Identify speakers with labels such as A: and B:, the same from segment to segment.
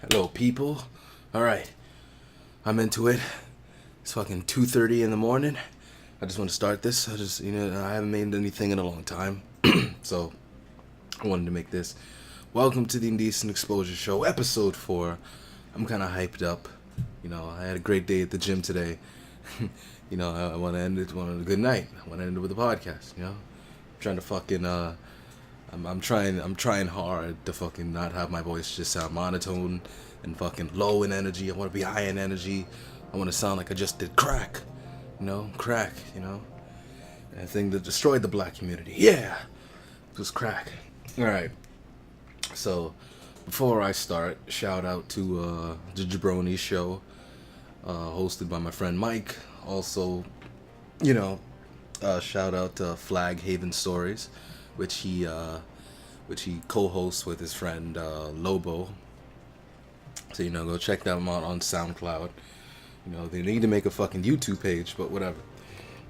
A: Hello, people. All right, I'm into it. It's fucking 2:30 in the morning. I just want to start this. I haven't made anything in a long time, so I wanted to make this. Welcome to the Indecent Exposure Show, episode 4. I'm kind of hyped up. I had a great day at the gym today. I want to end it on a good night. I want to end it with a podcast. I'm trying to fucking I'm trying hard to fucking not have my voice just sound monotone and fucking low in energy. I want to be high in energy. I want to sound like I just did crack. Crack, that thing that destroyed the black community. Yeah, it was crack. Alright, so before I start, shout out to the Jabroni Show, hosted by my friend Mike. Also, shout out to Flag Haven Stories, which he co-hosts with his friend Lobo. So go check them out on SoundCloud. They need to make a fucking YouTube page, but whatever.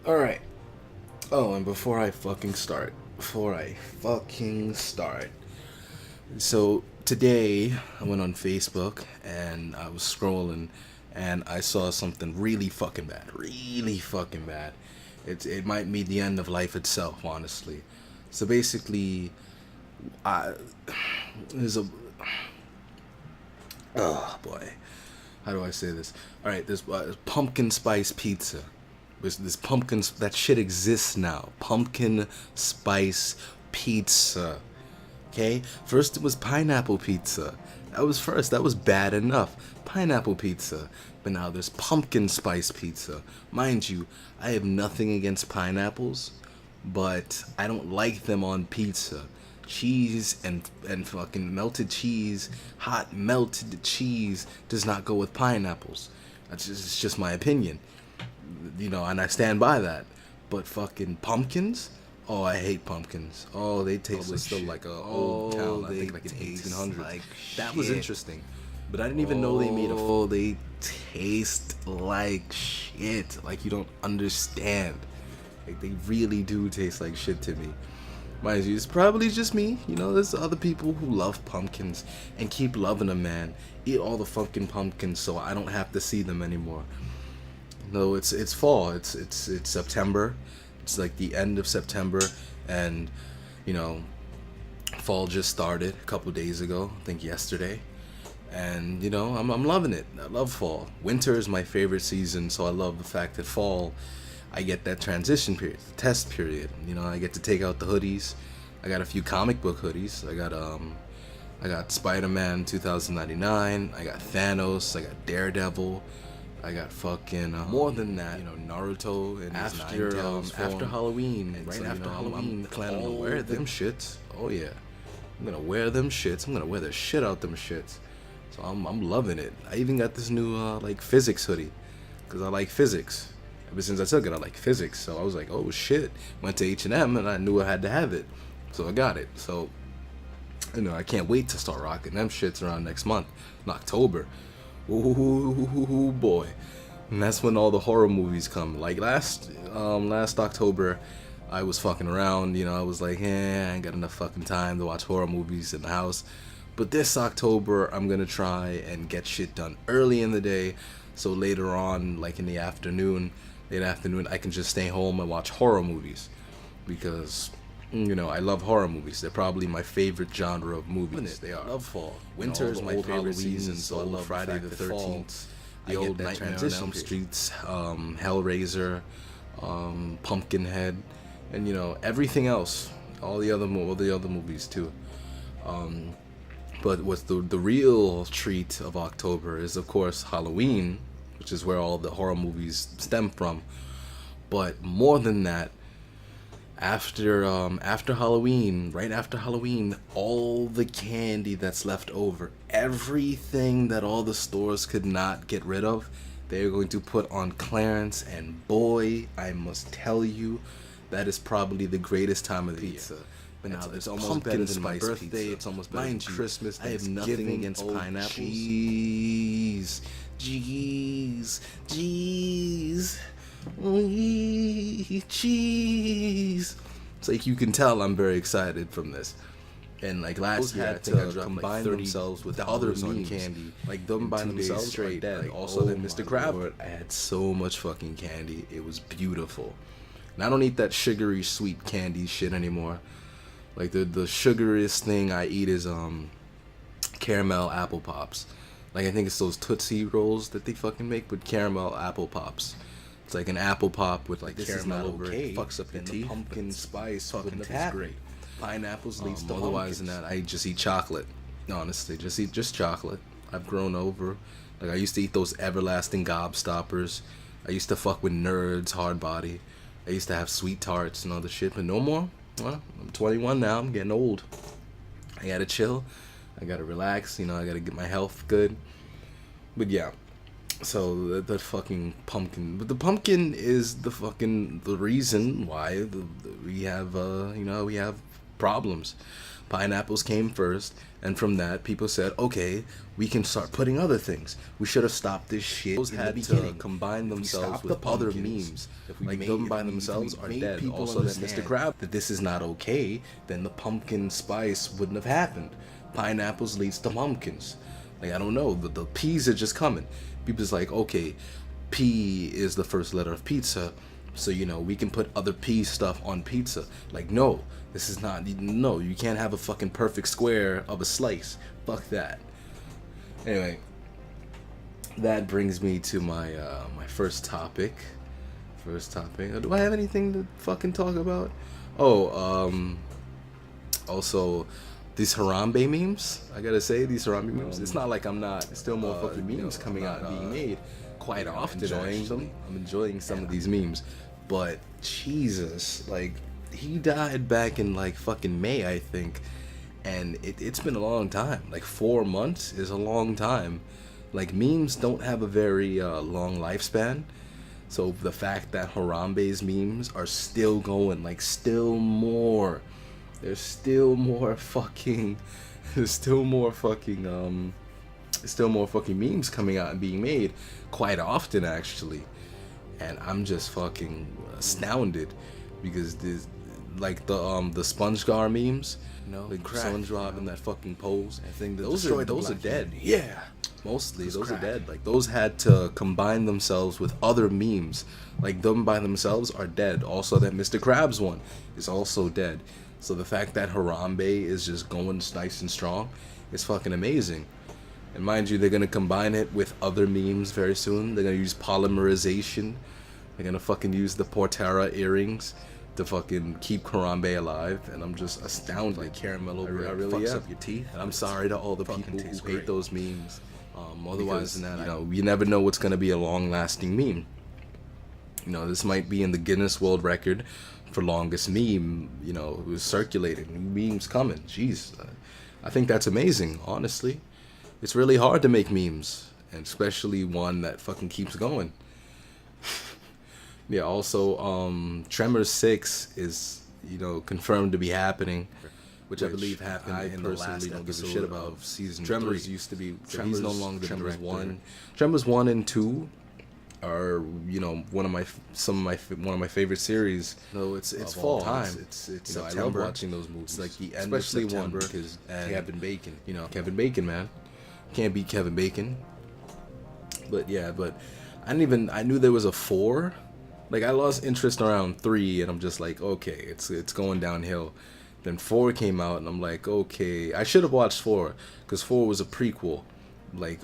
A: All right. Oh, and before I fucking start, so today I went on Facebook and I was scrolling and I saw something really fucking bad. It might mean the end of life itself, honestly. So basically, there's a, oh boy, how do I say this? All right, there's pumpkin spice pizza. This pumpkin, that shit exists now. Pumpkin spice pizza. Okay, first it was pineapple pizza. That was bad enough. Pineapple pizza. But now there's pumpkin spice pizza. Mind you, I have nothing against pineapples, but I don't like them on pizza. Cheese and fucking melted cheese, hot melted cheese does not go with pineapples. It's just my opinion. And I stand by that. But fucking pumpkins? Oh, I hate pumpkins. Oh, they taste like a old town. I think like in 1800s. Like that was interesting. But I didn't even know they made they taste like shit. Like you don't understand. Like they really do taste like shit to me. Mind you, it's probably just me. There's other people who love pumpkins and keep loving them, man. Eat all the fucking pumpkins so I don't have to see them anymore. No, it's fall. It's September. It's like the end of September, and fall just started a couple days ago. I think yesterday. And I'm loving it. I love fall. Winter is my favorite season, so I love the fact that fall, I get that transition period, the test period. I get to take out the hoodies. I got a few comic book hoodies. I got Spider-Man 2099. I got Thanos. I got Daredevil. I got fucking more than that. Naruto and after Halloween, and right so, after Halloween, I'm planning to wear them shits. Oh yeah, I'm gonna wear them shits. I'm gonna wear the shit out them shits. So I'm loving it. I even got this new physics hoodie because I like physics. Ever since I took it, I like physics. So I was like, oh shit. Went to H&M and I knew I had to have it. So I got it. So, I can't wait to start rocking them shits around next month, in October. Ooh, boy. And that's when all the horror movies come. Like last October, I was fucking around. I was like, I ain't got enough fucking time to watch horror movies in the house. But this October, I'm gonna try and get shit done early in the day. So later on, like in the late afternoon, I can just stay home and watch horror movies. Because, I love horror movies. They're probably my favorite genre of movies. They are. I love fall. Winter is my favorite season, so I love Friday the 13th. The old Nightmare on Elm Streets, Hellraiser, Pumpkinhead, and everything else. All the other movies too. But what's the real treat of October is, of course, Halloween, which is where all the horror movies stem from. But more than that, after Halloween, right after Halloween, all the candy that's left over, everything that all the stores could not get rid of, they're going to put on clearance. And boy, I must tell you, that is probably the greatest time of the year. But now it's almost better than my birthday. Pizza. It's almost better than Christmas. I have nothing against pineapples. Jeez. Cheese. It's like you can tell I'm very excited from this. And like last year, had to combine themselves with other memes. Candy. Like them by themselves straight dead. Like, also, then Mr. Krabs. I had so much fucking candy. It was beautiful. And I don't eat that sugary sweet candy shit anymore. Like the sugariest thing I eat is caramel apple pops. Like I think it's those Tootsie Rolls that they fucking make with caramel apple pops. It's like an apple pop with like caramel over it. Fucks up your teeth. Pumpkin spice fucking is great. Pineapples leads to otherwise than that, I just eat chocolate. Honestly, just chocolate. I've grown over. Like I used to eat those everlasting gobstoppers. I used to fuck with Nerds, Hard Body. I used to have sweet tarts and all the shit, but no more. Well, I'm 21 now. I'm getting old. I gotta chill. I gotta relax. You know, I gotta get my health good. But yeah. So the fucking pumpkin, but the pumpkin is the reason why we have we have problems. Pineapples came first, and from that people said, okay, we can start putting other things. We should have stopped this shit. Those had to combine themselves with other memes. Like them by themselves are dead. Also, that Mr. Krabs, that this is not okay, then the pumpkin spice wouldn't have happened. Pineapples leads to pumpkins. Like I don't know, the P's are just coming. People's like, okay, P is the first letter of pizza, so we can put other P stuff on pizza. Like, no, this is not. No, you can't have a fucking perfect square of a slice. Fuck that. Anyway, that brings me to my my first topic. Do I have anything to fucking talk about? Also, these Harambee memes, I gotta say, these Harambee memes, it's not like I'm not, still more fucking memes coming out and being made quite often. I'm enjoying some of these memes, but Jesus, like, he died back in like fucking May, I think, and it's been a long time. Like 4 months is a long time. Like memes don't have a very long lifespan, so the fact that Harambee's memes are still going, like still more fucking memes coming out and being made quite often actually, and I'm just fucking astounded because this, like the SpongeGar memes, like SpongeBob in that fucking pose. I think those are dead. Yeah, mostly those are dead. Like those had to combine themselves with other memes. Like them by themselves are dead. Also, that Mr. Krabs one is also dead. So the fact that Harambee is just going nice and strong is fucking amazing. And mind you, they're going to combine it with other memes very soon. They're going to use polymerization. They're going to fucking use the Portera earrings to fucking keep Harambee alive. And I'm just astounded. Like caramel over it really fucks up your teeth. And I'm sorry to all the people who hate those memes. Otherwise than that, you never know what's going to be a long-lasting meme. This might be in the Guinness World Record for longest meme, it was circulating. Memes coming. Jeez. I think that's amazing, honestly. It's really hard to make memes, and especially one that fucking keeps going. Yeah, also, Tremors 6 is, confirmed to be happening, which I believe happened in the last episode of season 3. Tremors used to be, he's no longer Tremors 1. Tremors 1 and 2 are one of my favorite series. No, it's fall time. It's I love watching those movies. It's like the end especially of September, because Kevin Bacon. Kevin Bacon, man, can't beat Kevin Bacon. But yeah, I knew there was a 4. Like I lost interest around 3, and I'm just like, okay, it's going downhill. Then 4 came out, and I'm like, okay, I should have watched 4 because 4 was a prequel, like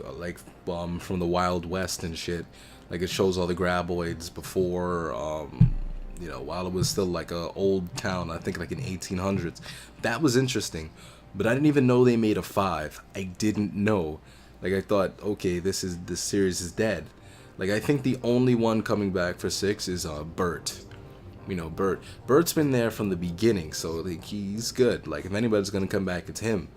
A: from the Wild West and shit. Like it shows all the graboids before, while it was still like a old town. I think like in 1800s. That was interesting, but I didn't even know they made a 5. I didn't know. Like I thought, okay, this series is dead. Like I think the only one coming back for 6 is Bert. Bert's been there from the beginning, so like he's good. Like if anybody's gonna come back, it's him.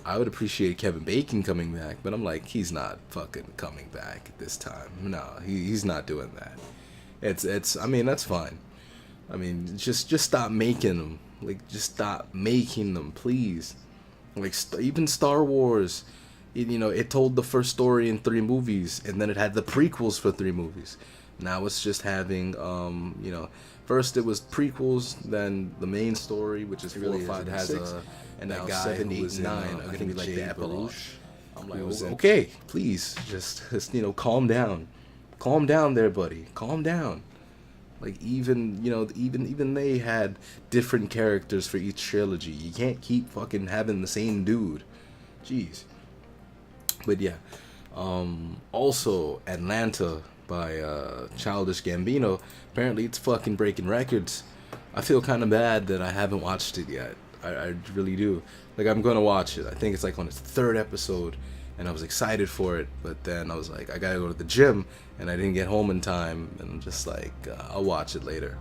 A: I would appreciate Kevin Bacon coming back, but I'm like, he's not fucking coming back this time. No, he's not doing that. I mean, that's fine. I mean, just stop making them. Like, just stop making them, please. Like, even Star Wars, it told the first story in 3 movies, and then it had the prequels for 3 movies. Now it's just having, first it was prequels, then the main story, which is 4, 5, and 6, and now 7, 8, and 9 are gonna be like the epilogue. I'm like, okay, please, just calm down, there, buddy, calm down. Like even they had different characters for each trilogy. You can't keep fucking having the same dude. Jeez. But yeah. Also Atlanta by Childish Gambino. Apparently it's fucking breaking records. I feel kind of bad that I haven't watched it yet. I really do. Like, I'm gonna watch it. I think it's like on its 3rd episode, and I was excited for it. But then I was like, I gotta go to the gym, and I didn't get home in time. And I'm just like, I'll watch it later.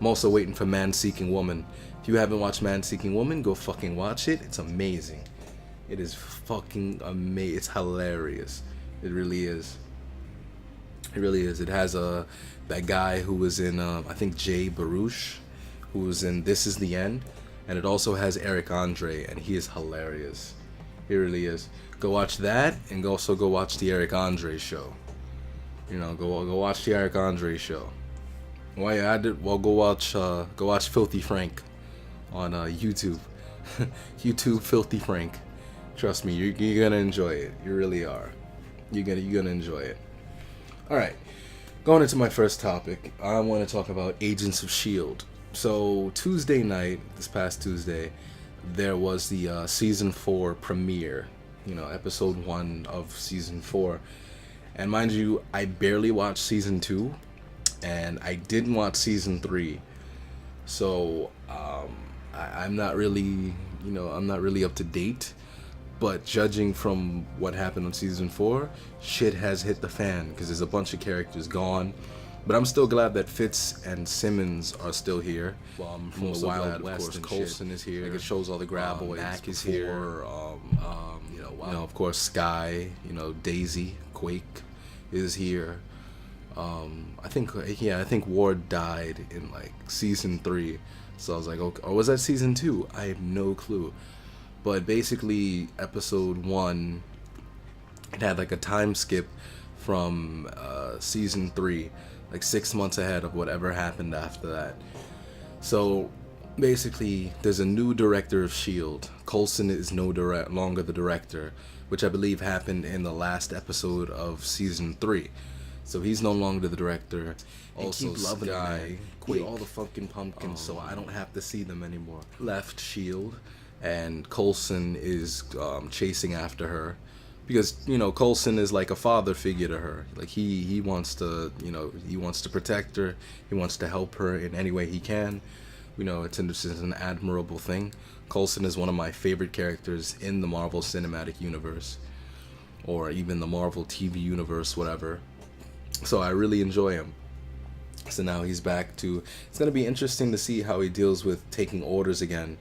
A: I'm also waiting for Man Seeking Woman. If you haven't watched Man Seeking Woman, go fucking watch it. It's amazing. It is fucking amazing. It's hilarious. It really is. It really is. It has that guy who was in I think Jay Baruch, who was in This Is the End, and it also has Eric Andre, and he is hilarious. He really is. Go watch that, and also go watch the Eric Andre show. Go watch the Eric Andre show. Well, yeah, go watch Filthy Frank on YouTube. YouTube Filthy Frank. Trust me, you're gonna enjoy it. You really are. You're gonna enjoy it. All right, going into my first topic, I want to talk about Agents of S.H.I.E.L.D. So Tuesday night, this past Tuesday, there was the season 4 premiere. Episode 1 of season 4, and mind you, I barely watched season 2, and I didn't watch season 3. So I'm not really, up to date. But judging from what happened on season 4, shit has hit the fan because there's a bunch of characters gone. But I'm still glad that Fitz and Simmons are still here. From the Wild West, and Coulson is here. Like, it shows all the graboids. Mac is here. Of course, Sky. Daisy, Quake is here. I think Ward died in like season 3. So I was like, okay, or was that season 2? I have no clue. But basically, episode 1, it had like a time skip from season 3, like 6 months ahead of whatever happened after that. So basically, there's a new director of S.H.I.E.L.D. Coulson is no longer the director, which I believe happened in the last episode of season 3. So he's no longer the director. Also, keep loving Sky, Quake, all the fucking pumpkins, so I don't have to see them anymore. Left S.H.I.E.L.D. And Coulson is chasing after her because Coulson is like a father figure to her. Like he wants to protect her. He wants to help her in any way he can. It's an admirable thing. Coulson is one of my favorite characters in the Marvel Cinematic Universe, or even the Marvel TV universe, whatever. So I really enjoy him. So now he's back to. It's gonna be interesting to see how he deals with taking orders again.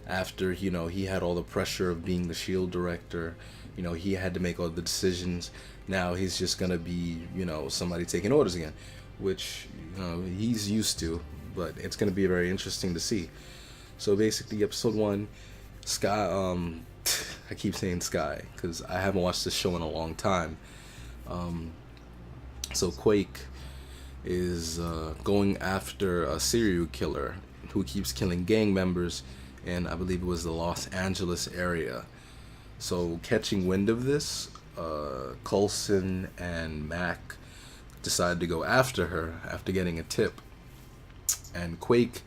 A: After, he had all the pressure of being the S.H.I.E.L.D. director, he had to make all the decisions. Now he's just going to be, somebody taking orders again, which, he's used to, but it's going to be very interesting to see. So basically, episode 1, Sky, I keep saying Sky, because I haven't watched this show in a long time. So Quake is going after a serial killer who keeps killing gang members, and I believe it was the Los Angeles area. So catching wind of this, Coulson and Mac decided to go after her after getting a tip. And Quake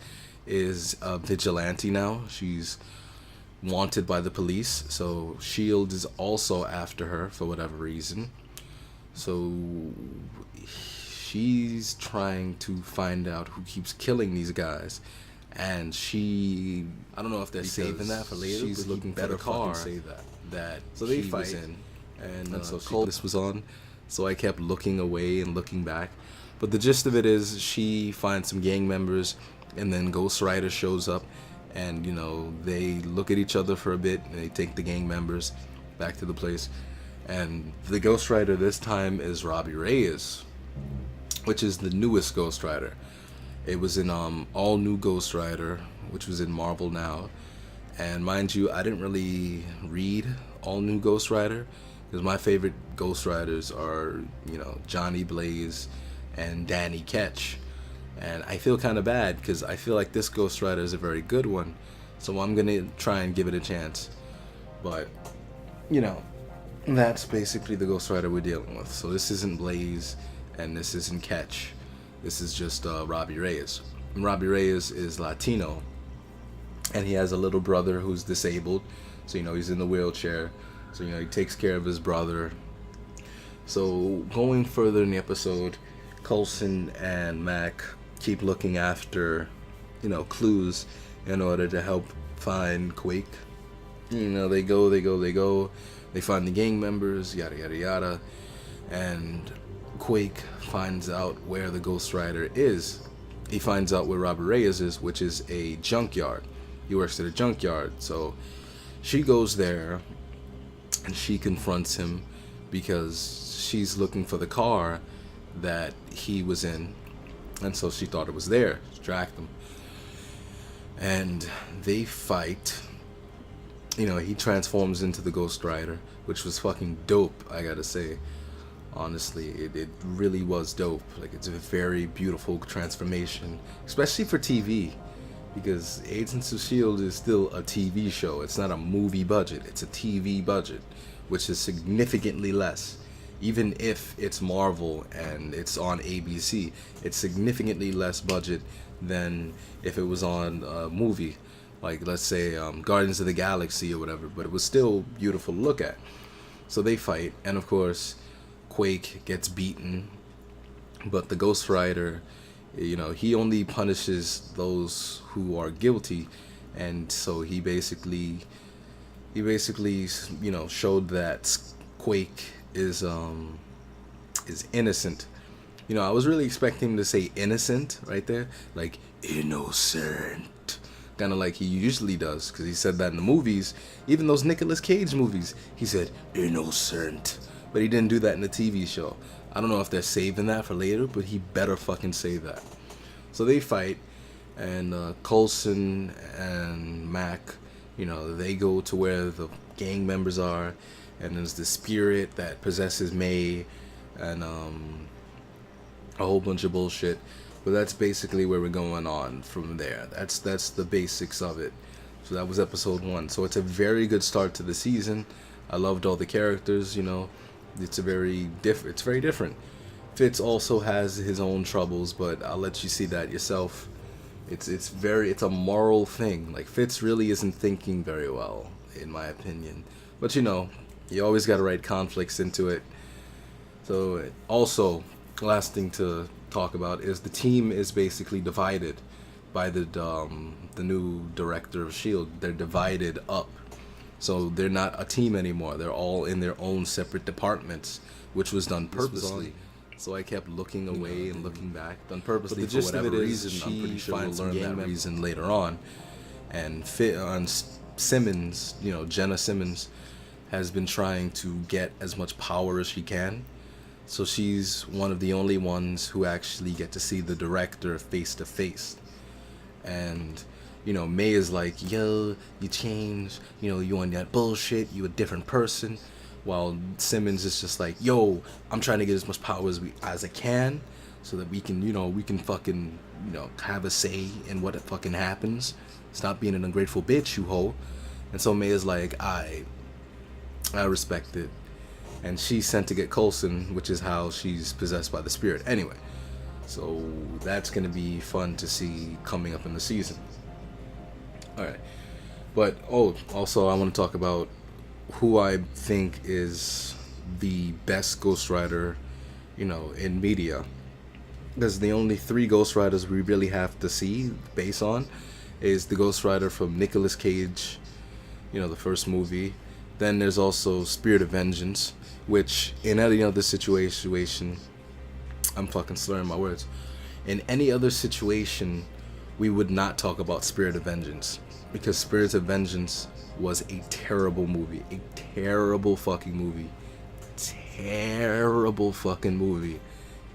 A: is a vigilante now. She's wanted by the police, so S.H.I.E.L.D. is also after her for whatever reason. So she's trying to find out who keeps killing these guys. And I don't know if they're saving that for later. She's looking for the car that so they fight was in, and so this was on. So I kept looking away and looking back. But the gist of it is, she finds some gang members, and then Ghost Rider shows up, and they look at each other for a bit, and they take the gang members back to the place. And the Ghost Rider this time is Robbie Reyes, which is the newest Ghost Rider. It was in All New Ghost Rider, which was in Marvel Now. And mind you, I didn't really read All New Ghost Rider, because my favorite Ghost Riders are, Johnny Blaze and Danny Ketch. And I feel kind of bad because I feel like this Ghost Rider is a very good one. So I'm going to try and give it a chance. But, you know, that's basically the Ghost Rider we're dealing with. So this isn't Blaze and this isn't Ketch. This is just Robbie Reyes. And Robbie Reyes is Latino. And he has a little brother who's disabled. So, you know, he's in the wheelchair. So, you know, he takes care of his brother. So, going further in the episode, Coulson and Mac keep looking after, you know, clues in order to help find Quake. You know, they go. They find the gang members, yada, yada, yada. And Quake finds out where the Ghost Rider is. He finds out where Robert Reyes is, which is a junkyard. He works at a junkyard. So she goes there and she confronts him because she's looking for the car that he was in. And so she thought it was there to track them. And they fight. You know, he transforms into the Ghost Rider, which was fucking dope, I gotta say. Honestly, it really was dope. Like, it's a very beautiful transformation, especially for TV, because Agents of S.H.I.E.L.D. is still a TV show. It's not a movie budget, it's a TV budget, which is significantly less. Even if it's Marvel and it's on ABC, it's significantly less budget than if it was on a movie, like let's say Guardians of the Galaxy or whatever, but it was still beautiful to look at. So they fight, and of course, Quake gets beaten, but the Ghost Rider, you know, he only punishes those who are guilty, and so he basically, you know, showed that Quake is innocent. You know, I was really expecting him to say innocent right there, like innocent, kind of like he usually does, because he said that in the movies, even those Nicolas Cage movies, he said innocent, but he didn't do that in the TV show. I don't know if they're saving that for later, but he better fucking say that. So they fight, and Coulson and Mac, you know, they go to where the gang members are, and there's the spirit that possesses May, and a whole bunch of bullshit. But that's basically where we're going on from there. That's the basics of it. So that was episode 1. So it's a very good start to the season. I loved all the characters, you know. It's very different. Fitz also has his own troubles, but I'll let you see that yourself. It's a moral thing. Like, Fitz really isn't thinking very well, in my opinion. But you know, you always got to write conflicts into it. So also, last thing to talk about is the team is basically divided by the new director of S.H.I.E.L.D. They're divided up. So they're not a team anymore. They're all in their own separate departments, which was done purposely. So I kept looking away and looking back, done purposely for whatever reason. I'm pretty sure we'll learn that reason later on. And Simmons, you know, Jenna Simmons, has been trying to get as much power as she can. So she's one of the only ones who actually get to see the director face to face. And, you know, May is like, yo, you changed, you know, you on that bullshit, you a different person. While Simmons is just like, yo, I'm trying to get as much power as I can, so that we can, you know, fucking, you know, have a say in what fucking happens. Stop being an ungrateful bitch, you hoe. And so May is like, I respect it. And she's sent to get Coulson, which is how she's possessed by the spirit. Anyway, so that's going to be fun to see coming up in the season. Alright. But, also I want to talk about who I think is the best Ghost Rider, you know, in media. Because the only 3 Ghost Riders we really have to see based on is the Ghost Rider from Nicolas Cage, you know, the first movie. Then there's also Spirit of Vengeance, which in any other situation, I'm fucking slurring my words. In any other situation, we would not talk about Spirit of Vengeance, because Spirit of Vengeance was a terrible movie, a terrible fucking movie, terrible fucking movie.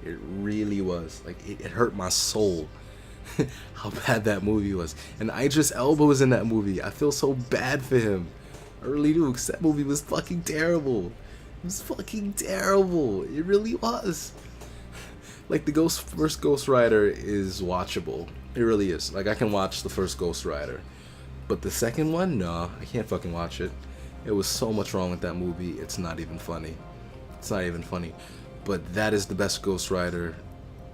A: It really was. Like, it hurt my soul how bad that movie was. And Idris Elba was in that movie. I feel so bad for him. I really do, because that movie was fucking terrible. It was fucking terrible. It really was. like the first Ghost Rider is watchable. It really is. Like I can watch the first Ghost Rider, but the second one, no, I can't fucking watch it. It was so much wrong with that movie. It's not even funny. It's not even funny. But that is the best Ghost Rider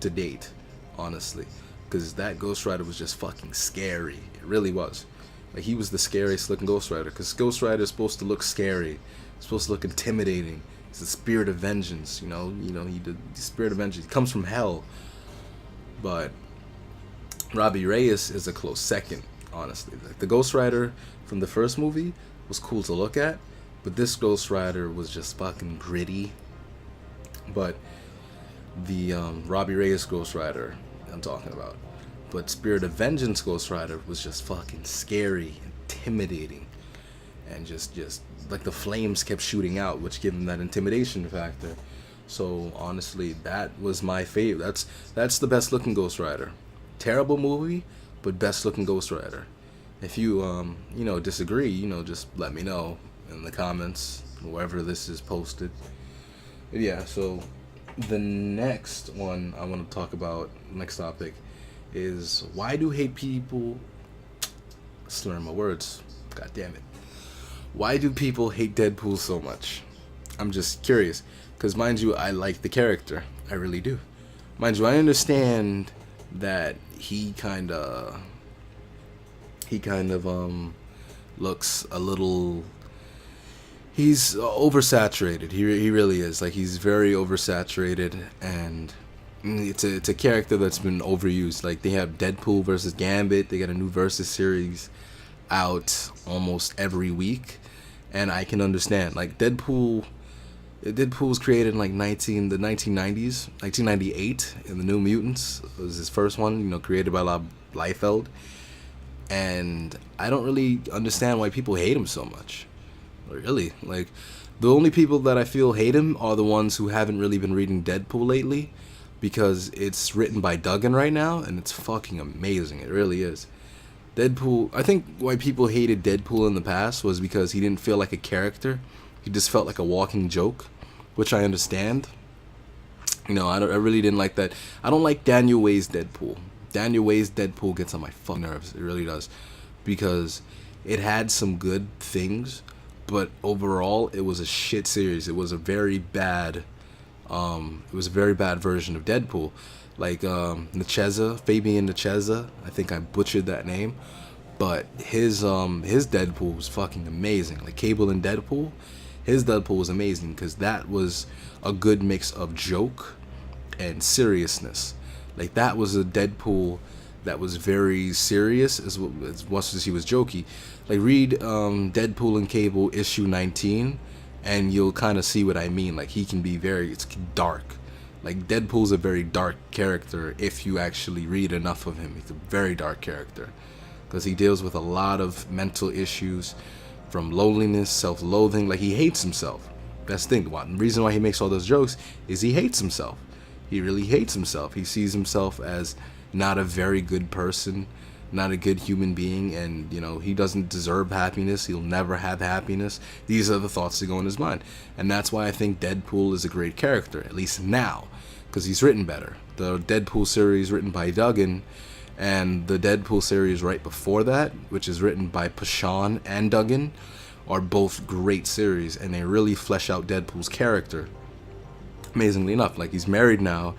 A: to date, honestly, because that Ghost Rider was just fucking scary. It really was. Like he was the scariest looking Ghost Rider, because Ghost Rider is supposed to look scary. It's supposed to look intimidating. It's the spirit of vengeance, you know. The spirit of vengeance. He comes from hell. But Robbie Reyes is a close second, honestly. Like the Ghost Rider from the first movie was cool to look at, but this Ghost Rider was just fucking gritty. But the Robbie Reyes Ghost Rider I'm talking about. But Spirit of Vengeance Ghost Rider was just fucking scary, intimidating, and just like the flames kept shooting out, which gave him that intimidation factor. So honestly, that was my favorite. That's the best looking Ghost Rider. Terrible movie, but best looking Ghost Rider. If you disagree, just let me know in the comments, wherever this is posted. But yeah, so the next one I want to talk about, next topic, is why do hate people, slurring my words, god damn it, why do people hate Deadpool so much? I'm just curious, because mind you, I like the character, I really do. Mind you, I understand that he kind of looks a little, he's oversaturated. He really is. Like, he's very oversaturated, and it's a character that's been overused. Like, they have Deadpool versus Gambit. They got a new Versus series out almost every week, and I can understand. Like, Deadpool was created in like the 1990s, 1998, in the New Mutants. It was his first one, created by Liefeld. And I don't really understand why people hate him so much. Really, like, the only people that I feel hate him are the ones who haven't really been reading Deadpool lately, because it's written by Duggan right now, and it's fucking amazing. It really is. Deadpool, I think why people hated Deadpool in the past was because he didn't feel like a character. He just felt like a walking joke, which I understand. I really didn't like that. I don't like Daniel Way's Deadpool. Daniel Way's Deadpool gets on my fucking nerves. It really does, because it had some good things, but overall it was a shit series. It was a very bad version of Deadpool. Like Fabian Nicieza, I think I butchered that name, but his Deadpool was fucking amazing. Like Cable and Deadpool, his Deadpool was amazing, because that was a good mix of joke and seriousness. Like, that was a Deadpool that was very serious as much as he was jokey. Like, read Deadpool and Cable issue 19, and you'll kind of see what I mean. Like, he can be it's dark. Like, Deadpool's a very dark character if you actually read enough of him. He's a very dark character, because he deals with a lot of mental issues, from loneliness, self-loathing. Like, he hates himself. That's the thing. The reason why he makes all those jokes is he hates himself. He really hates himself. He sees himself as not a very good person, not a good human being, and he doesn't deserve happiness. He'll never have happiness. These are the thoughts that go in his mind, and that's why I think Deadpool is a great character, at least now, because he's written better. The Deadpool series written by Duggan, and the Deadpool series right before that, which is written by Pashon and Duggan, are both great series, and they really flesh out Deadpool's character. Amazingly enough, like, he's married now,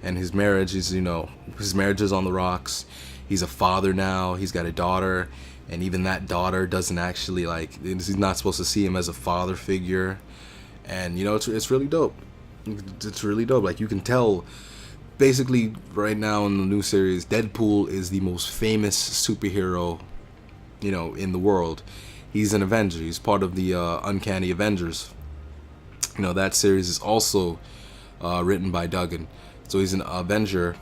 A: and his marriage is on the rocks. He's a father now. He's got a daughter, and even that daughter doesn't actually, he's not supposed to see him as a father figure. And it's really dope. It's really dope. Like, you can tell, basically, right now in the new series, Deadpool is the most famous superhero, in the world. He's an Avenger. He's part of the Uncanny Avengers. That series is also written by Duggan. So he's an Avenger,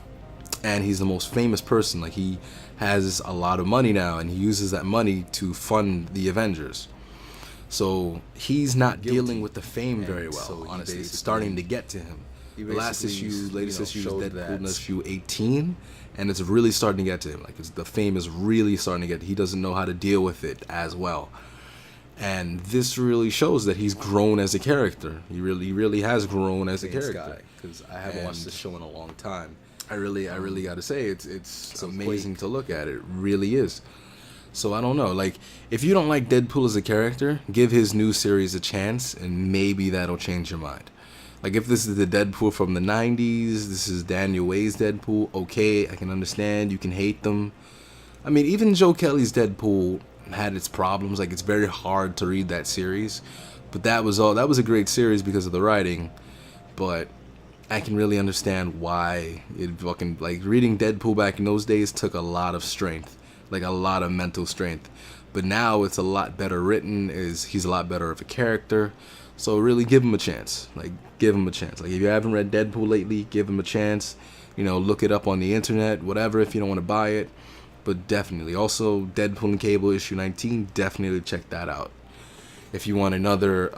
A: and he's the most famous person. Like, he has a lot of money now, and he uses that money to fund the Avengers. So he's not dealing with the fame very well. So honestly, it's starting to get to him. The latest issue is Deadpool issue 18, and it's really starting to get to him. Like, the fame is really starting to get. He doesn't know how to deal with it as well. And this really shows that he's grown as a character. He really has grown as a character. Because I haven't watched this show in a long time. I really got to say it's amazing to look at. It really is. So I don't know. Like, if you don't like Deadpool as a character, give his new series a chance, and maybe that'll change your mind. Like, if this is the Deadpool from the 90s, this is Daniel Way's Deadpool, okay, I can understand. You can hate them. I mean, even Joe Kelly's Deadpool had its problems. Like, it's very hard to read that series. But that was a great series because of the writing. But I can really understand why it fucking, like, reading Deadpool back in those days took a lot of strength. Like, a lot of mental strength. But now it's a lot better written. He's a lot better of a character. So really give him a chance. Like, give him a chance. Like, if you haven't read Deadpool lately, give him a chance. You know, look it up on the internet, whatever, if you don't want to buy it. But definitely. Also, Deadpool and Cable issue 19, definitely check that out. If you want another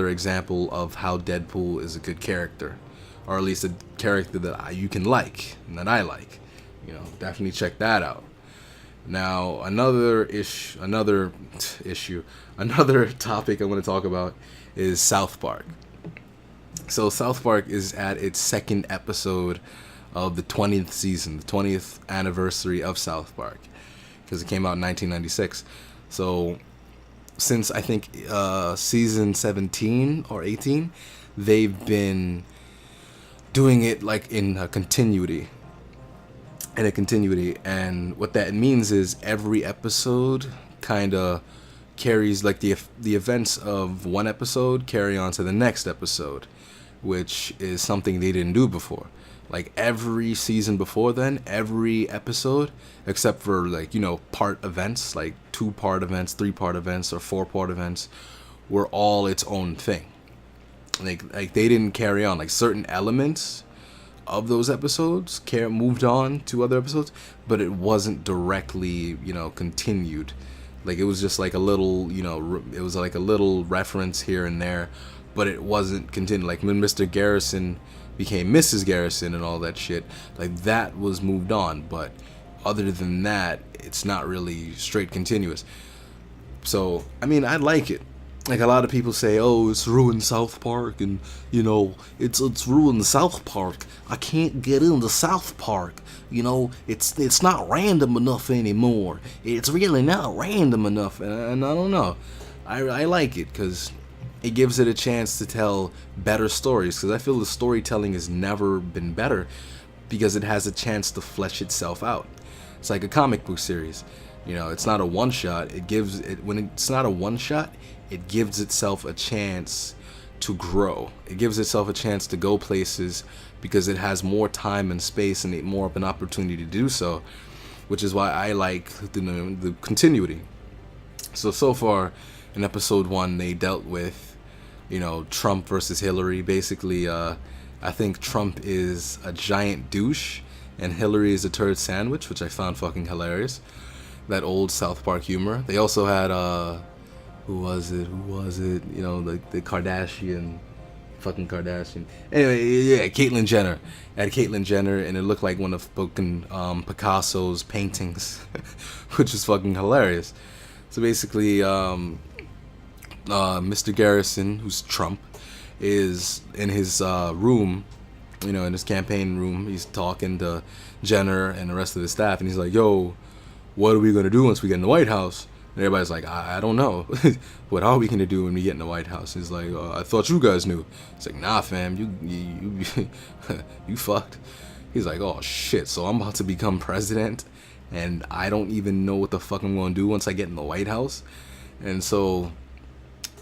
A: example of how Deadpool is a good character, or at least a character that you can like and that I like, you know, definitely check that out. Now, another topic I want to talk about is South Park. So South Park is at its second episode of the 20th season, the 20th anniversary of South Park, because it came out in 1996. So since I think season 17 or 18, they've been doing it like in a continuity. And what that means is every episode kind of carries, like, the events of one episode carry on to the next episode, which is something they didn't do before. Like, every season before then, every episode, except for, like, you know, part events, like 2-part events, 3-part events, or 4-part events, were all its own thing. Like they didn't carry on. Like, certain elements of those episodes moved on to other episodes, but it wasn't directly, you know, continued. Like, it was just like a little, you know, it was like a little reference here and there, but it wasn't continued. Like, when Mr. Garrison became Mrs. Garrison and all that shit, like, that was moved on, but other than that, it's not really straight continuous. So, I mean, I like it. Like, a lot of people say, oh, it's ruined South Park, and, you know, it's ruined South Park. I can't get into South Park. You know, it's not random enough anymore. It's really not random enough, and I don't know. I like it, because it gives it a chance to tell better stories, because I feel the storytelling has never been better, because it has a chance to flesh itself out. It's like a comic book series. You know, it's not a one-shot. When it's not a one-shot, it gives itself a chance to grow. It gives itself a chance to go places because it has more time and space and more of an opportunity to do so, which is why I like the continuity. So far in episode 1, they dealt with, you know, Trump versus Hillary. Basically, I think Trump is a giant douche and Hillary is a turd sandwich, which I found fucking hilarious. That old South Park humor. They also had who was it? You know, like the Kardashian. Anyway, yeah, Caitlyn Jenner. I had Caitlyn Jenner, and it looked like one of fucking Picasso's paintings, which is fucking hilarious. So basically, Mr. Garrison, who's Trump, is in his room, you know, in his campaign room. He's talking to Jenner and the rest of the staff, and he's like, yo, what are we going to do once we get in the White House? And everybody's like, I don't know. What are we going to do when we get in the White House? He's like, I thought you guys knew. It's like, nah, fam, you you fucked. He's like, oh, shit, so I'm about to become president, and I don't even know what the fuck I'm going to do once I get in the White House? And so,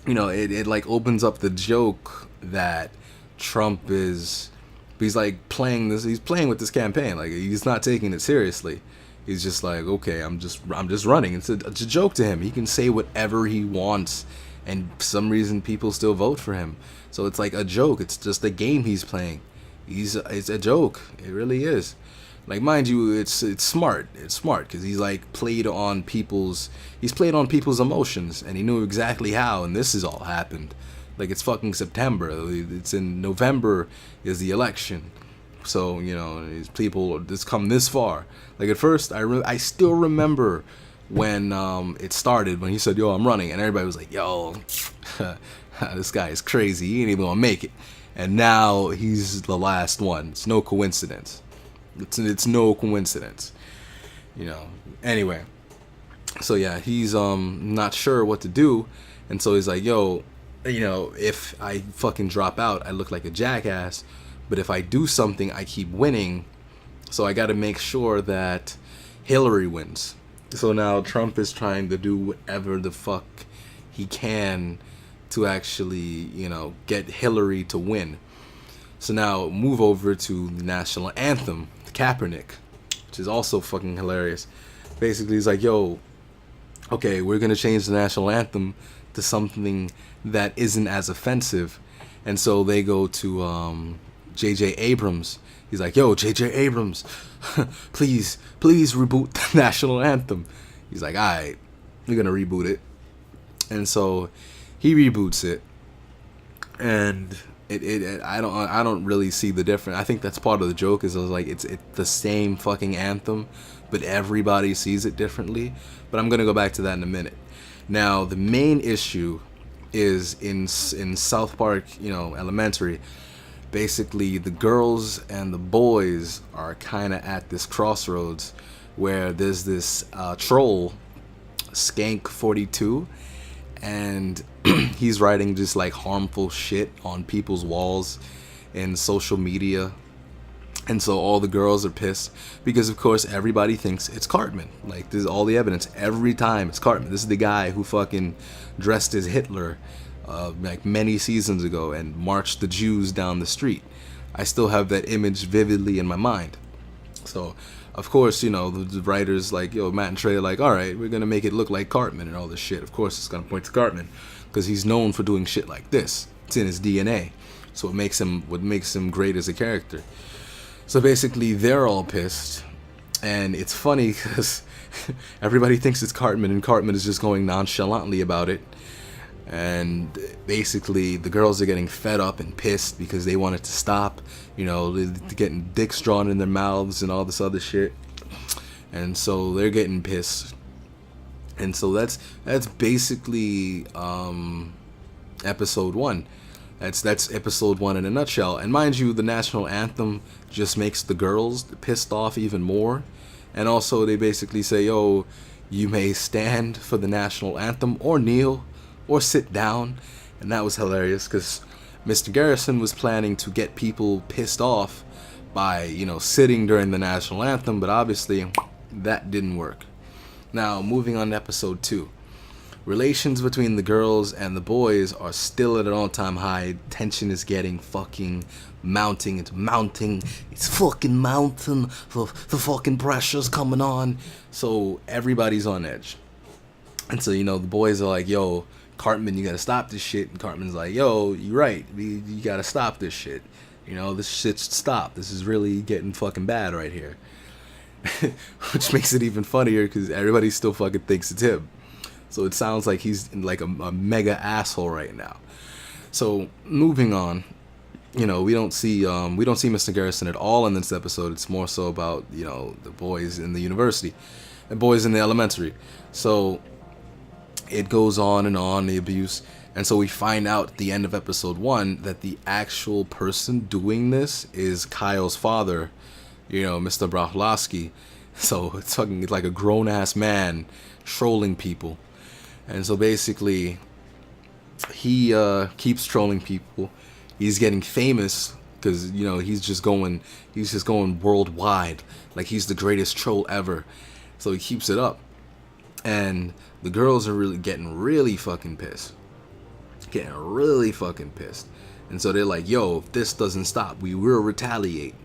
A: you know, it like opens up the joke that Trump he's playing with this campaign. Like, he's not taking it seriously. He's just like, okay, I'm just running. It's a joke to him. He can say whatever he wants, and for some reason people still vote for him. So it's like a joke. It's just a game he's playing. It's a joke. It really is. Like, mind you, it's smart. It's smart because he's played on people's emotions, and he knew exactly how. And this has all happened. Like, it's fucking September. It's in November is the election. So, you know, people just come this far. Like, at first, I still remember when it started, when he said, "Yo, I'm running," and everybody was like, "Yo, this guy is crazy. He ain't even gonna make it." And now he's the last one. It's no coincidence. It's no coincidence. You know. Anyway, so yeah, he's not sure what to do, and so he's like, "Yo, you know, if I fucking drop out, I look like a jackass. But if I do something, I keep winning. So I got to make sure that Hillary wins." So now Trump is trying to do whatever the fuck he can to actually, you know, get Hillary to win. So now move over to the national anthem, Kaepernick, which is also fucking hilarious. Basically, he's like, "Yo, okay, we're gonna change the national anthem to something that isn't as offensive," and so they go to J.J. Abrams. He's like, "Yo, J.J. Abrams, please reboot the national anthem." He's like, "Alright, we're gonna reboot it," and so he reboots it, and I don't really see the difference. I think that's part of the joke, is like it's the same fucking anthem, but everybody sees it differently. But I'm gonna go back to that in a minute. Now the main issue is in South Park, you know, Elementary. Basically, the girls and the boys are kind of at this crossroads where there's this troll, Skank42, and he's writing just like harmful shit on people's walls and social media. And so all the girls are pissed because, of course, everybody thinks it's Cartman. Like, there's all the evidence every time it's Cartman. This is the guy who fucking dressed as Hitler like many seasons ago and marched the Jews down the street. I still have that image vividly in my mind. So, of course, you know, the writers like, yo, Matt and Trey are like, all right, we're going to make it look like Cartman and all this shit. Of course, it's going to point to Cartman because he's known for doing shit like this. It's in his DNA. So what makes him great as a character. So basically, they're all pissed. And it's funny because everybody thinks it's Cartman, and Cartman is just going nonchalantly about it. And basically, the girls are getting fed up and pissed because they want it to stop. You know, they're getting dicks drawn in their mouths and all this other shit. And so they're getting pissed. And so that's basically episode 1. That's episode 1 in a nutshell. And mind you, the national anthem just makes the girls pissed off even more. And also, they basically say, yo, you may stand for the national anthem or kneel or sit down. And that was hilarious because Mr. Garrison was planning to get people pissed off by, you know, sitting during the national anthem, but obviously that didn't work. Now, moving on to episode 2. Relations between the girls and the boys are still at an all-time high. Tension is getting fucking mounting. It's mounting. It's fucking mounting. The fucking pressure's coming on. So everybody's on edge. And so, you know, the boys are like, yo, Cartman, you gotta stop this shit. And Cartman's like, yo, you're right. You gotta stop this shit. You know, this shit should stop. This is really getting fucking bad right here. Which makes it even funnier because everybody still fucking thinks it's him. So it sounds like he's like a mega asshole right now. So moving on, you know, we don't see Mr. Garrison at all in this episode. It's more so about, you know, the boys in the university, the boys in the elementary. So it goes on, the abuse. And so we find out at the end of episode 1 that the actual person doing this is Kyle's father, you know, Mr. Broflovsky. So it's fucking like a grown-ass man trolling people. And so basically, he keeps trolling people. He's getting famous because, you know, he's just going worldwide. Like, he's the greatest troll ever. So he keeps it up. And the girls are really getting really fucking pissed. And so they're like, yo, if this doesn't stop, we will retaliate.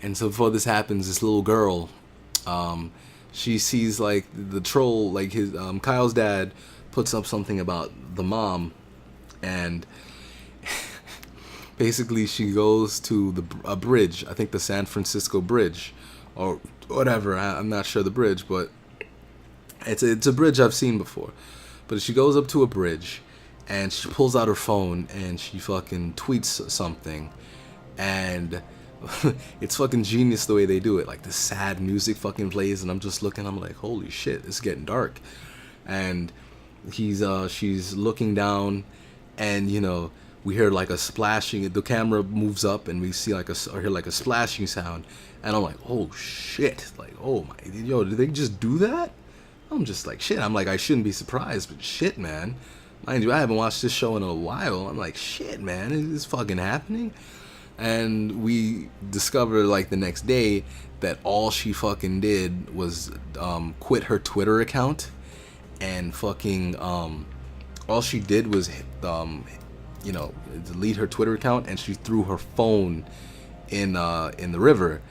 A: And so before this happens, this little girl, she sees like the troll, like his Kyle's dad puts up something about the mom, and basically she goes to a bridge, I think the San Francisco Bridge or whatever, I'm not sure the bridge, but it's a bridge I've seen before. But she goes up to a bridge and she pulls out her phone and she fucking tweets something, and it's fucking genius the way they do it. Like the sad music fucking plays, and I'm just looking. I'm like, holy shit, it's getting dark. And she's looking down, and we hear like a splashing. The camera moves up, and we see like or hear like a splashing sound. And I'm like, oh shit, like, oh my, did they just do that? I'm just like, shit. I'm like, I shouldn't be surprised, but shit, man. Mind you, I haven't watched this show in a while. I'm like, shit, man, is this fucking happening? And we discover like the next day that all she fucking did was quit her Twitter account, and fucking all she did was delete her Twitter account, and she threw her phone in the river.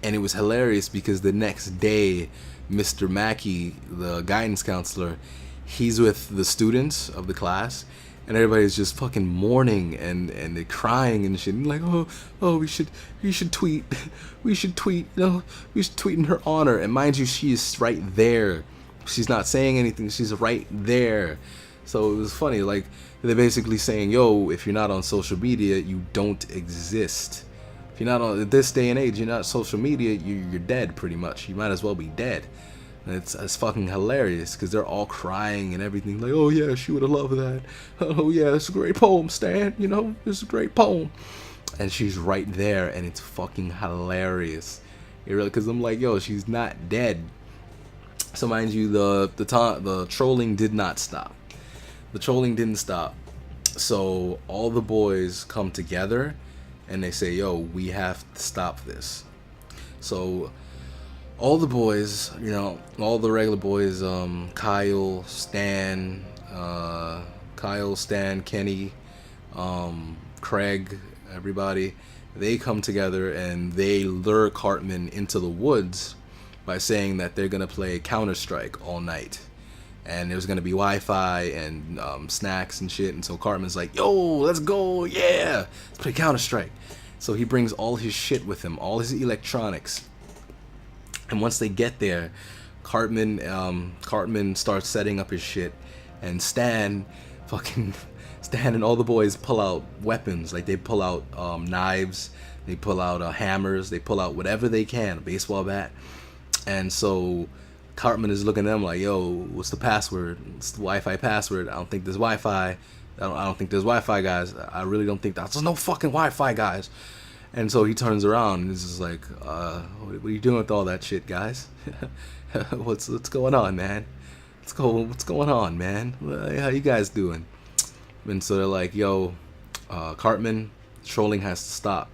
A: And it was hilarious because the next day, Mr. Mackey, the guidance counselor, he's with the students of the class, and everybody's just fucking mourning and they're crying and shit. And like, oh, we should tweet, we should tweet in her honor. And mind you, she is right there. She's not saying anything. She's right there. So it was funny. Like, they're basically saying, yo, if you're not on social media, you don't exist. If you're not on this day and age, you're not social media, you're dead pretty much. You might as well be dead. And it's fucking hilarious because they're all crying and everything. Like, oh yeah, she would have loved that. Oh yeah, it's a great poem, Stan. It's a great poem. And she's right there, and it's fucking hilarious. Because I'm like, yo, she's not dead. So mind you, the trolling did not stop. The trolling didn't stop. So all the boys come together, and they say, yo, we have to stop this. So all the boys, all the regular boys, Kyle, Stan, Kenny, Craig, everybody, they come together and they lure Cartman into the woods by saying that they're going to play Counterstrike all night. And there's going to be Wi-Fi and snacks and shit. And so Cartman's like, yo, let's go, yeah, let's play Counter-Strike. So he brings all his shit with him, all his electronics. And once they get there, Cartman starts setting up his shit. And Stan and all the boys pull out weapons. Like, they pull out knives, they pull out hammers, they pull out whatever they can, a baseball bat. And so Cartman is looking at them like, yo, what's the password? It's the Wi-Fi password. I don't think there's Wi-Fi. I don't think there's Wi-Fi, guys. I really don't think there's no fucking Wi-Fi, guys. And so he turns around and is just like, what are you doing with all that shit, guys? What's going on, man? What's going on, man? How you guys doing? And so they're like, yo, Cartman, trolling has to stop.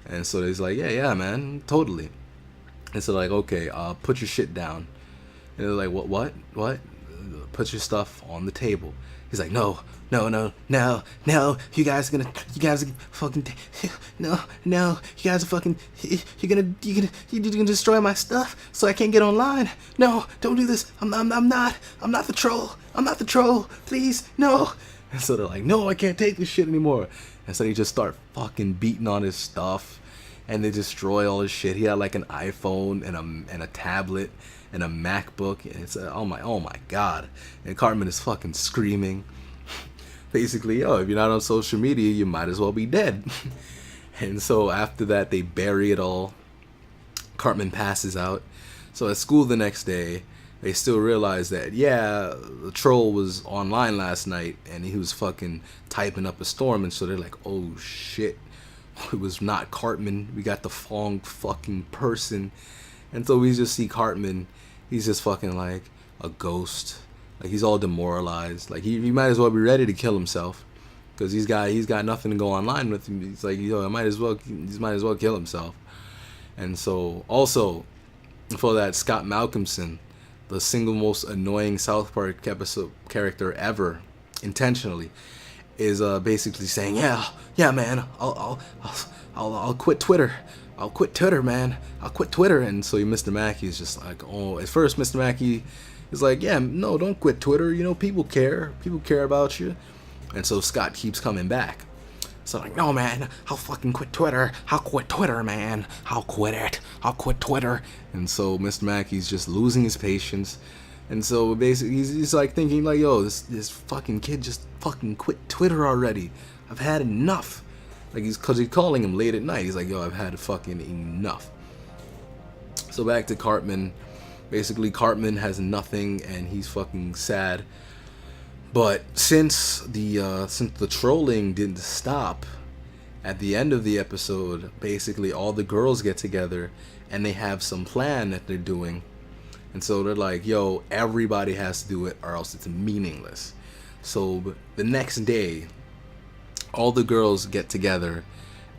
A: And so he's like, yeah, man, totally. And so like, okay, put your shit down. And they're like, what? Put your stuff on the table. He's like, no. You guys are fucking, no. You guys are fucking, you're gonna destroy my stuff so I can't get online. No, don't do this. I'm not the troll. Please, no. And so they're like, no, I can't take this shit anymore. And so they just start fucking beating on his stuff. And they destroy all his shit. He had like an iPhone and a tablet and a MacBook, and it's oh my god. And Cartman is fucking screaming, basically, yo, if you're not on social media, you might as well be dead. And so after that, they bury it all. Cartman passes out. So at school the next day, they still realize that, yeah, the troll was online last night, and he was fucking typing up a storm. And so they're like, oh shit. It was not Cartman. We got the wrong fucking person. And so we just see Cartman. He's just fucking like a ghost. Like, he's all demoralized. Like, he might as well be ready to kill himself, because he's got nothing to go online with him. He's like, yo, he might as well kill himself. And so also for that, Scott Malcolmson, the single most annoying South Park episode character ever, intentionally, is basically saying, yeah, man, I'll quit Twitter. I'll quit Twitter, man. I'll quit Twitter. And so Mr. Mackey is just like, oh, at first Mr. Mackey is like, yeah, no, don't quit Twitter. People care. People care about you. And so Scott keeps coming back. So like, no, man, I'll fucking quit Twitter. I'll quit Twitter, man. I'll quit it. I'll quit Twitter. And so Mr. Mackey's just losing his patience. And so basically he's like thinking like, yo, this fucking kid just fucking quit Twitter already. I've had enough. Like because he's calling him late at night. He's like, yo, I've had fucking enough. So back to Cartman. Basically, Cartman has nothing and he's fucking sad. But since the trolling didn't stop, at the end of the episode, basically all the girls get together and they have some plan that they're doing. And so they're like, yo, everybody has to do it or else it's meaningless. So the next day, all the girls get together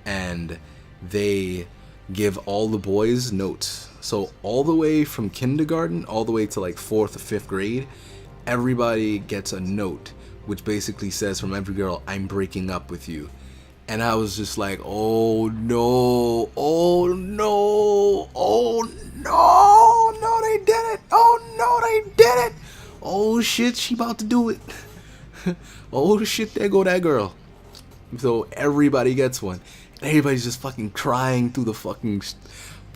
A: and they give all the boys notes. So all the way from kindergarten all the way to like 4th or 5th grade, everybody gets a note which basically says from every girl, I'm breaking up with you. And I was just like, oh no, oh no, oh no, no they did it, oh no they did it, oh shit she about to do it, oh shit there go that girl. So everybody gets one. And everybody's just fucking crying through the fucking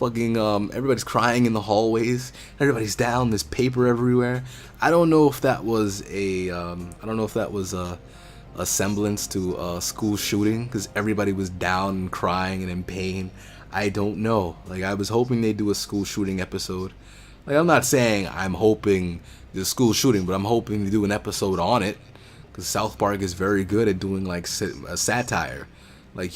A: everybody's crying in the hallways. Everybody's down. There's paper everywhere. I don't know if that was a semblance to a school shooting because everybody was down and crying and in pain. I don't know. Like I was hoping they'd do a school shooting episode. Like I'm not saying I'm hoping the school shooting, but I'm hoping to do an episode on it. Because South Park is very good at doing like a satire, like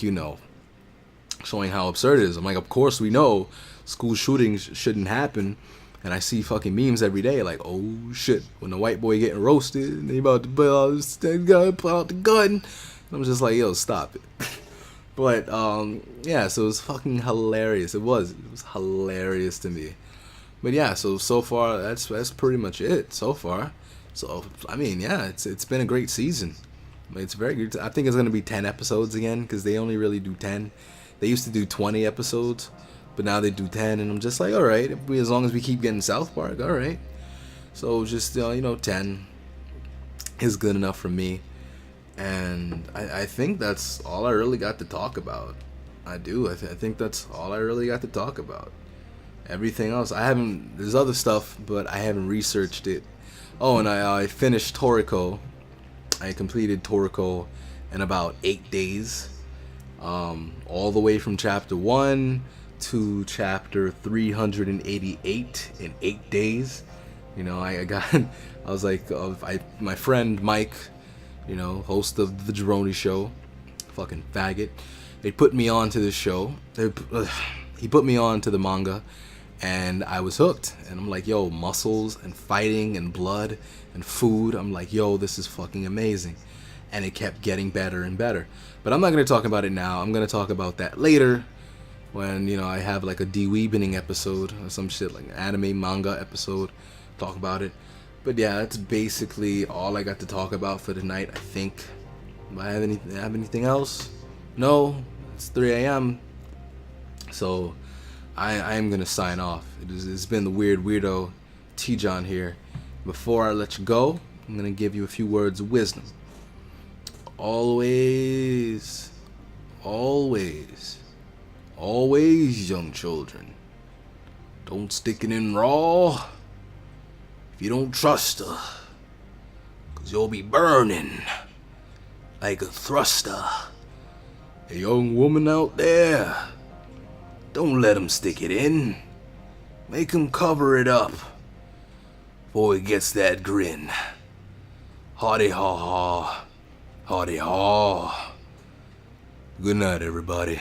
A: showing how absurd it is. I'm like, of course we know school shootings shouldn't happen, and I see fucking memes every day like, oh shit, when the white boy getting roasted, and they about to pull out the gun. And I'm just like, yo, stop it. But yeah, so it was fucking hilarious. It was hilarious to me. But yeah, so far that's pretty much it so far. So, I mean, yeah, it's been a great season. It's very good. I think it's going to be 10 episodes again, because they only really do 10. They used to do 20 episodes, but now they do 10, and I'm just like, alright, as long as we keep getting South Park, alright. So, just, 10 is good enough for me. And I think that's all I really got to talk about. I do. I think that's all I really got to talk about. Everything else, there's other stuff, but I haven't researched it. Oh, and I finished Toriko. I completed Toriko in about 8 days. All the way from chapter 1 to chapter 388 in 8 days. I was like, my friend Mike, host of the Jeroni Show, fucking faggot. They put me on to this show. He put me on to the manga. And I was hooked. And I'm like, yo, muscles and fighting and blood and food. I'm like, yo, this is fucking amazing. And it kept getting better and better. But I'm not going to talk about it now. I'm going to talk about that later when, I have like a de-weebening episode or some shit, like an anime manga episode. Talk about it. But yeah, that's basically all I got to talk about for tonight, I think. Do I have anything else? No. It's 3 a.m. So I am going to sign off. It's been the weirdo T-John here. Before I let you go, I'm going to give you a few words of wisdom. Always, young children, don't stick it in raw if you don't trust her, 'cause you'll be burning like a thruster. A young woman out there, don't let him stick it in. Make him cover it up before he gets that grin. Hardy ha ha. Hardy ha. Good night, everybody.